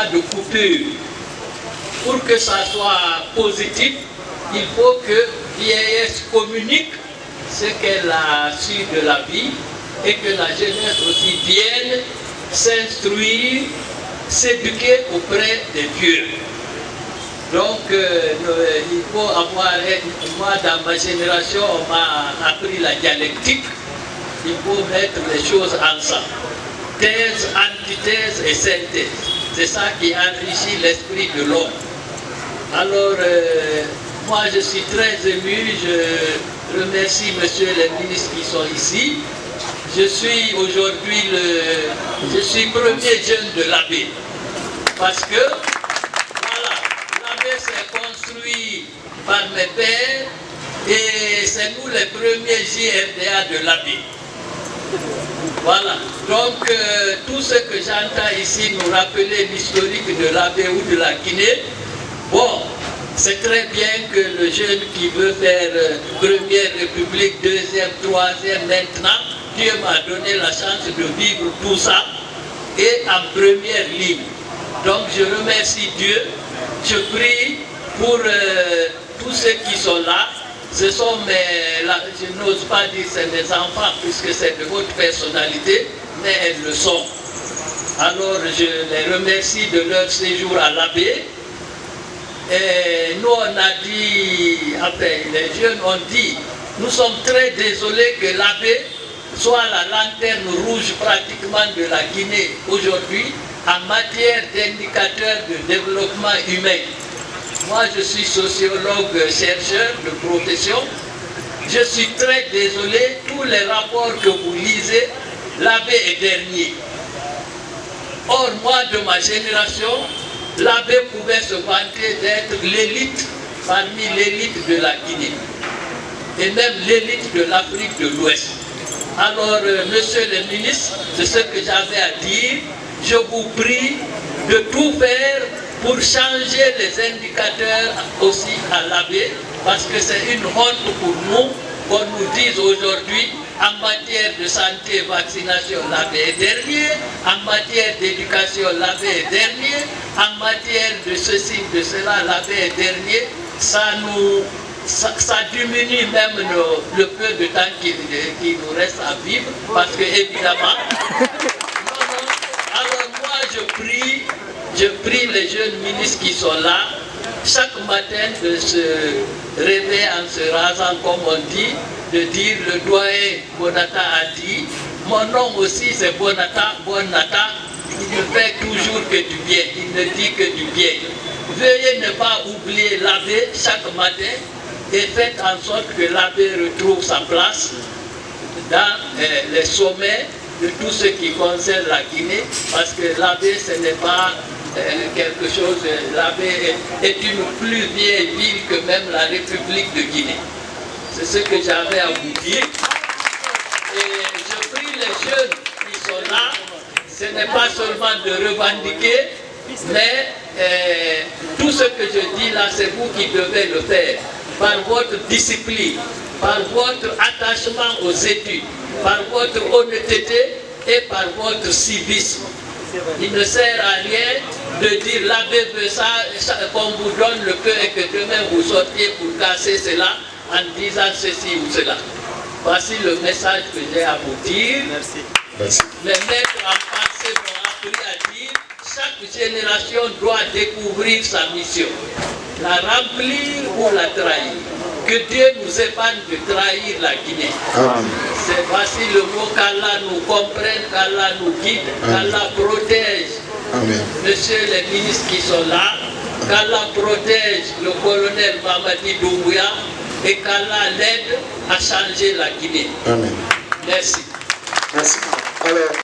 pas de coupure. Pour que ça soit positif, il faut que l'IAS communique ce qu'elle a su de la vie et que la jeunesse aussi vienne s'instruire, s'éduquer auprès des vieux. Donc, il faut avoir, moi dans ma génération, on m'a appris la dialectique, il faut mettre les choses ensemble. Thèse, antithèse et synthèse. C'est ça qui enrichit l'esprit de l'homme. Alors, moi je suis très ému, je remercie monsieur les ministres qui sont ici. Je suis aujourd'hui premier jeune de l'abbé. Parce que, voilà, l'abbé s'est construit par mes pères et c'est nous les premiers JRDA de l'abbé. Voilà, donc tout ce que j'entends ici nous rappeler l'historique de l'abbé ou de la Guinée, bon, c'est très bien que le jeune qui veut faire première république, deuxième, troisième, maintenant, Dieu m'a donné la chance de vivre tout ça et en première ligne. Donc je remercie Dieu, je prie pour tous ceux qui sont là. Ce sont je n'ose pas dire c'est mes enfants puisque c'est de votre personnalité, mais elles le sont. Alors je les remercie de leur séjour à l'abbé. Et nous on a dit, après les jeunes ont dit, nous sommes très désolés que l'abbé soit la lanterne rouge pratiquement de la Guinée aujourd'hui en matière d'indicateurs de développement humain. Moi, je suis sociologue, chercheur de profession. Je suis très désolé, tous les rapports que vous lisez, l'abbé est dernier. Or, moi, de ma génération, l'abbé pouvait se vanter d'être l'élite parmi l'élite de la Guinée. Et même l'élite de l'Afrique de l'Ouest. Alors, monsieur le ministre, c'est ce que j'avais à dire. Je vous prie de tout faire pour changer les indicateurs aussi à l'abbé, parce que c'est une honte pour nous qu'on nous dise aujourd'hui, en matière de santé, vaccination, l'abbé est dernier, en matière d'éducation, l'abbé est dernier, en matière de ceci, de cela, l'abbé est dernier. Ça diminue même le peu de temps qui nous reste à vivre, parce que évidemment, alors moi je prie les jeunes ministres qui sont là, chaque matin de se réveiller en se rasant comme on dit, de dire le doyen Bonata a dit, mon nom aussi c'est Bonata, il ne fait toujours que du bien, il ne dit que du bien. Veuillez ne pas oublier l'abbé chaque matin et faites en sorte que l'abbé retrouve sa place dans les sommets de tout ce qui concerne la Guinée, parce que l'abbé ce n'est pas quelque chose, l'abbé est une plus vieille ville que même la République de Guinée. C'est ce que j'avais à vous dire. Et je prie les jeunes qui sont là, ce n'est pas seulement de revendiquer, mais tout ce que je dis là, c'est vous qui devez le faire, par votre discipline, par votre attachement aux études, par votre honnêteté et par votre civisme. Il ne sert à rien de dire l'abbé veut ça, qu'on vous donne le cœur et que demain vous sortiez pour casser cela en disant ceci ou cela. Voici le message que j'ai à vous dire. Merci. Les maîtres en passé m'ont appris à dire chaque génération doit découvrir sa mission, la remplir ou la trahir. Que Dieu nous épargne de trahir la Guinée. Voici le mot qu'Allah nous comprenne, qu'Allah nous guide, qu'Allah protège. Amen. Monsieur les ministres qui sont là, qu'Allah protège le colonel Mamadi Doumbouya et qu'Allah l'aide à changer la Guinée. Amen. Merci. Merci. Alors,